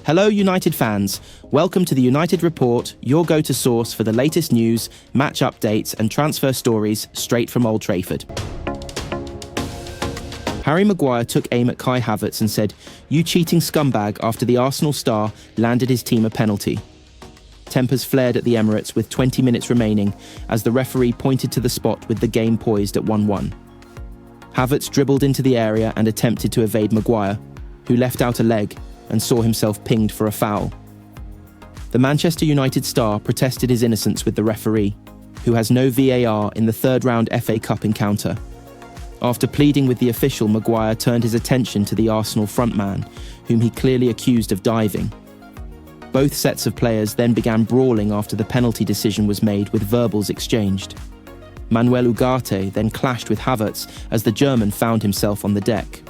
Hello United fans, welcome to the United Report, your go-to source for the latest news, match updates and transfer stories straight from Old Trafford. Harry Maguire took aim at Kai Havertz and said, "You cheating scumbag," after the Arsenal star landed his team a penalty. Tempers flared at the Emirates with 20 minutes remaining as the referee pointed to the spot with the game poised at 1-1. Havertz dribbled into the area and attempted to evade Maguire, who left out a leg and saw himself pinged for a foul. The Manchester United star protested his innocence with the referee, who has no VAR in the third-round FA Cup encounter. After pleading with the official, Maguire turned his attention to the Arsenal frontman, whom he clearly accused of diving. Both sets of players then began brawling after the penalty decision was made, with verbals exchanged. Manuel Ugarte then clashed with Havertz as the German found himself on the deck.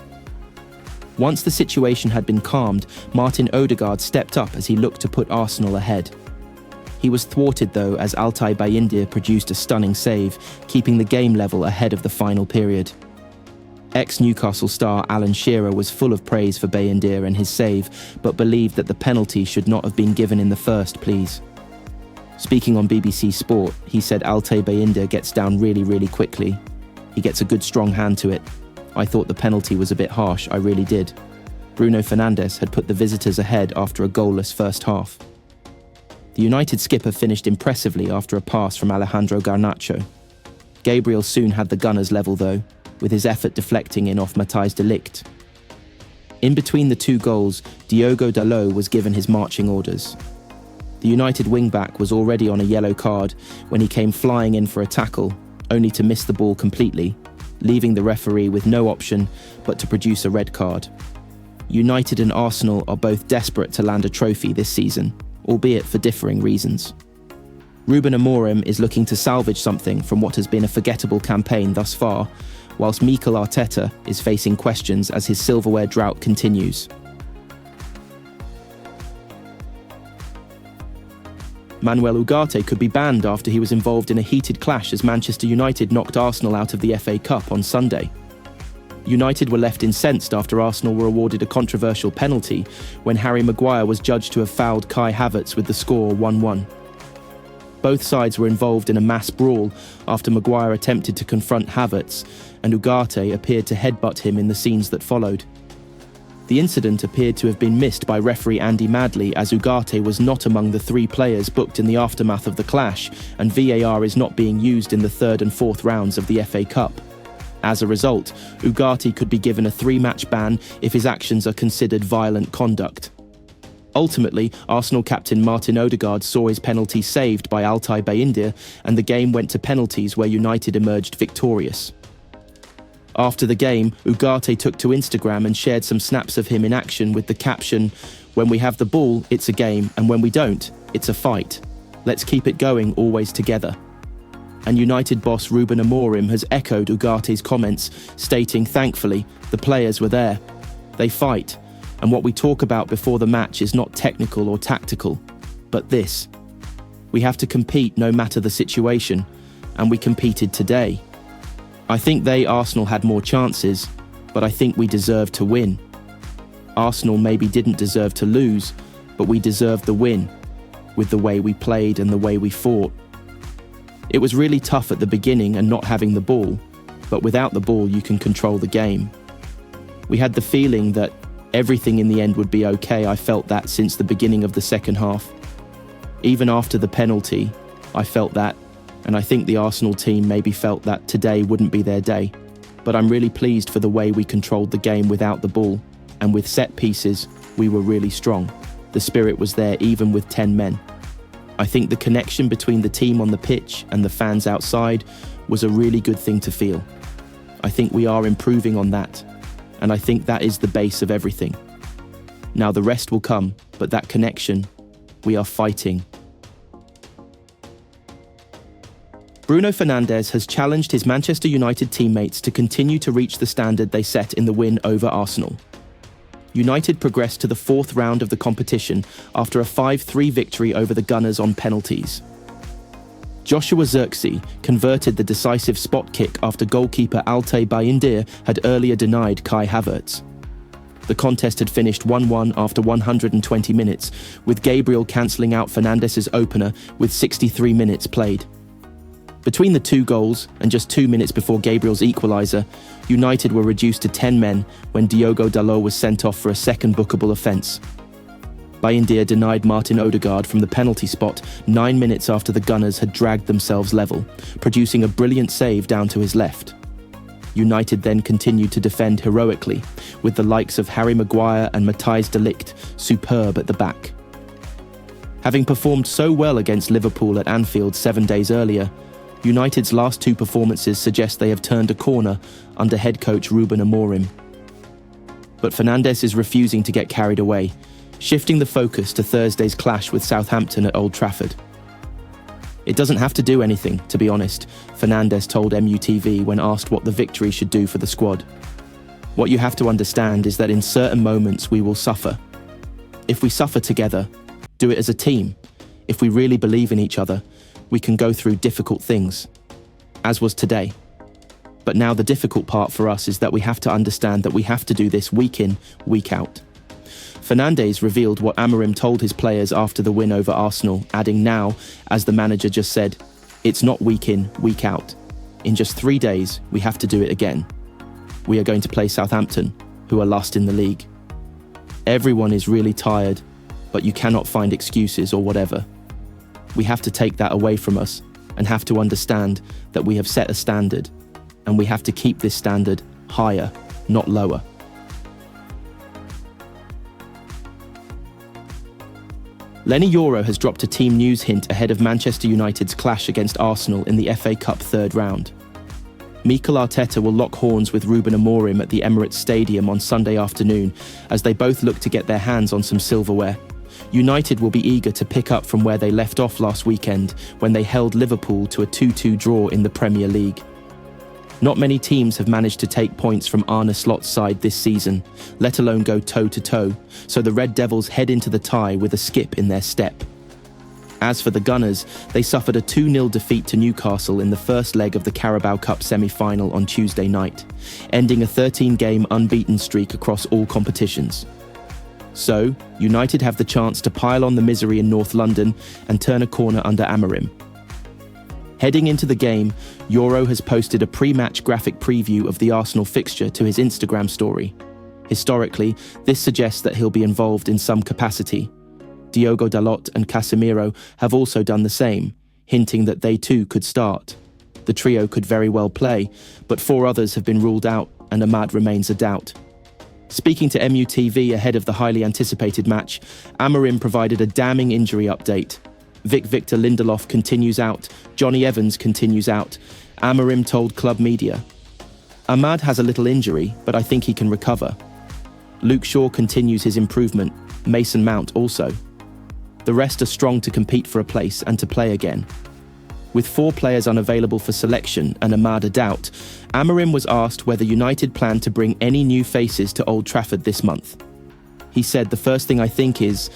Once the situation had been calmed, Martin Odegaard stepped up as he looked to put Arsenal ahead. He was thwarted though as Altay Bayindir produced a stunning save, keeping the game level ahead of the final period. Ex-Newcastle star Alan Shearer was full of praise for Bayindir and his save, but believed that the penalty should not have been given in the first place. Speaking on BBC Sport, he said Altay Bayindir gets down really quickly. He gets a good strong hand to it. I thought the penalty was a bit harsh, I really did. Bruno Fernandes had put the visitors ahead after a goalless first half. The United skipper finished impressively after a pass from Alejandro Garnacho. Gabriel soon had the Gunners level though, with his effort deflecting in off Matthijs de Ligt. In between the two goals, Diogo Dalot was given his marching orders. The United wing-back was already on a yellow card when he came flying in for a tackle, only to miss the ball completely, leaving the referee with no option but to produce a red card. United and Arsenal are both desperate to land a trophy this season, albeit for differing reasons. Ruben Amorim is looking to salvage something from what has been a forgettable campaign thus far, whilst Mikel Arteta is facing questions as his silverware drought continues. Manuel Ugarte could be banned after he was involved in a heated clash as Manchester United knocked Arsenal out of the FA Cup on Sunday. United were left incensed after Arsenal were awarded a controversial penalty when Harry Maguire was judged to have fouled Kai Havertz with the score 1-1. Both sides were involved in a mass brawl after Maguire attempted to confront Havertz and Ugarte appeared to headbutt him in the scenes that followed. The incident appeared to have been missed by referee Andy Madley as Ugarte was not among the 3 players booked in the aftermath of the clash, and VAR is not being used in the 3rd and 4th rounds of the FA Cup. As a result, Ugarte could be given a 3-match ban if his actions are considered violent conduct. Ultimately, Arsenal captain Martin Odegaard saw his penalty saved by Altay Bayindir, and the game went to penalties where United emerged victorious. After the game, Ugarte took to Instagram and shared some snaps of him in action with the caption, "When we have the ball, it's a game, and when we don't, it's a fight. Let's keep it going always together." And United boss Ruben Amorim has echoed Ugarte's comments, stating, "Thankfully, the players were there. They fight, and what we talk about before the match is not technical or tactical, but this. We have to compete no matter the situation, and we competed today. I think Arsenal had more chances, but I think we deserved to win. Arsenal maybe didn't deserve to lose, but we deserved the win, with the way we played and the way we fought. It was really tough at the beginning and not having the ball, but without the ball you can control the game. We had the feeling that everything in the end would be okay. I felt that since the beginning of the second half. Even after the penalty, I felt that, and I think the Arsenal team maybe felt that today wouldn't be their day. But I'm really pleased for the way we controlled the game without the ball, and with set pieces, we were really strong. The spirit was there even with 10 men. I think the connection between the team on the pitch and the fans outside was a really good thing to feel. I think we are improving on that, and I think that is the base of everything. Now the rest will come, but that connection, we are fighting. Bruno Fernandes has challenged his Manchester United teammates to continue to reach the standard they set in the win over Arsenal. United progressed to the 4th round of the competition after a 5-3 victory over the Gunners on penalties. Joshua Zirkzee converted the decisive spot kick after goalkeeper Altay Bayindir had earlier denied Kai Havertz. The contest had finished 1-1 after 120 minutes, with Gabriel cancelling out Fernandes' opener with 63 minutes played. Between the two goals, and just 2 minutes before Gabriel's equaliser, United were reduced to 10 men when Diogo Dalot was sent off for a second bookable offence. Bayindir denied Martin Odegaard from the penalty spot 9 minutes after the Gunners had dragged themselves level, producing a brilliant save down to his left. United then continued to defend heroically, with the likes of Harry Maguire and Matthijs de Ligt superb at the back. Having performed so well against Liverpool at Anfield 7 days earlier, United's last two performances suggest they have turned a corner under head coach Ruben Amorim. But Fernandes is refusing to get carried away, shifting the focus to Thursday's clash with Southampton at Old Trafford. It doesn't have to do anything, to be honest, Fernandes told MUTV when asked what the victory should do for the squad. What you have to understand is that in certain moments we will suffer. If we suffer together, do it as a team. If we really believe in each other, we can go through difficult things, as was today. But now the difficult part for us is that we have to understand that we have to do this week in, week out. Fernandes revealed what Amorim told his players after the win over Arsenal, adding now, as the manager just said, it's not week in, week out. In just 3 days, we have to do it again. We are going to play Southampton, who are last in the league. Everyone is really tired, but you cannot find excuses or whatever. We have to take that away from us and have to understand that we have set a standard, and we have to keep this standard higher, not lower. Lenny Yoro has dropped a team news hint ahead of Manchester United's clash against Arsenal in the FA Cup third round. Mikel Arteta will lock horns with Ruben Amorim at the Emirates Stadium on Sunday afternoon as they both look to get their hands on some silverware. United will be eager to pick up from where they left off last weekend when they held Liverpool to a 2-2 draw in the Premier League. Not many teams have managed to take points from Arne Slot's side this season, let alone go toe-to-toe, so the Red Devils head into the tie with a skip in their step. As for the Gunners, they suffered a 2-0 defeat to Newcastle in the first leg of the Carabao Cup semi-final on Tuesday night, ending a 13-game unbeaten streak across all competitions. So, United have the chance to pile on the misery in North London and turn a corner under Amorim. Heading into the game, Yoro has posted a pre-match graphic preview of the Arsenal fixture to his Instagram story. Historically, this suggests that he'll be involved in some capacity. Diogo Dalot and Casemiro have also done the same, hinting that they too could start. The trio could very well play, but 4 others have been ruled out and Ahmad remains a doubt. Speaking to MUTV ahead of the highly anticipated match, Amorim provided a damning injury update. Victor Lindelof continues out, Johnny Evans continues out, Amorim told club media. Ahmad has a little injury, but I think he can recover. Luke Shaw continues his improvement, Mason Mount also. The rest are strong to compete for a place and to play again. With 4 players unavailable for selection and Ahmad a doubt, Amorim was asked whether United planned to bring any new faces to Old Trafford this month. He said, "The first thing I think is,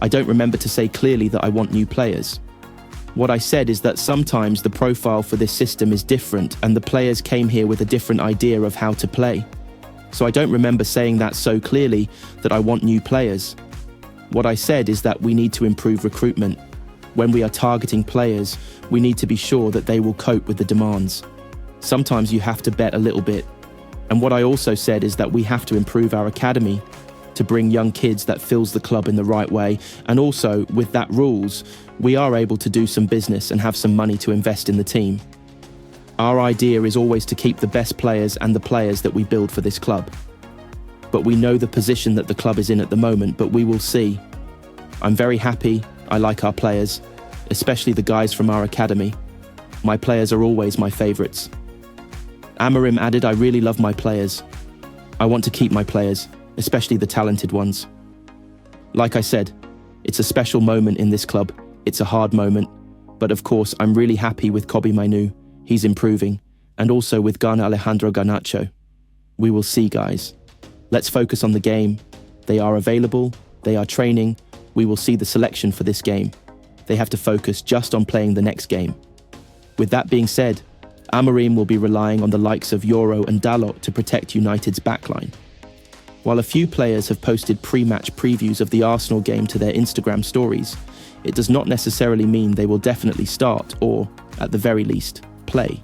I don't remember to say clearly that I want new players. What I said is that sometimes the profile for this system is different and the players came here with a different idea of how to play. So I don't remember saying that so clearly that I want new players. What I said is that we need to improve recruitment. When we are targeting players, we need to be sure that they will cope with the demands. Sometimes you have to bet a little bit. And what I also said is that we have to improve our academy to bring young kids that fills the club in the right way. And also, with that rules, we are able to do some business and have some money to invest in the team. Our idea is always to keep the best players and the players that we build for this club. But we know the position that the club is in at the moment, but we will see. I'm very happy. I like our players, especially the guys from our academy. My players are always my favourites." Amorim added, "I really love my players. I want to keep my players, especially the talented ones. Like I said, it's a special moment in this club. It's a hard moment. But of course, I'm really happy with Kobbie Mainoo. He's improving. And also with Alejandro Garnacho. We will see, guys. Let's focus on the game. They are available. They are training. We will see the selection for this game. They have to focus just on playing the next game." With that being said, Amorim will be relying on the likes of Yoro and Dalot to protect United's backline. While a few players have posted pre-match previews of the Arsenal game to their Instagram stories, it does not necessarily mean they will definitely start or, at the very least, play.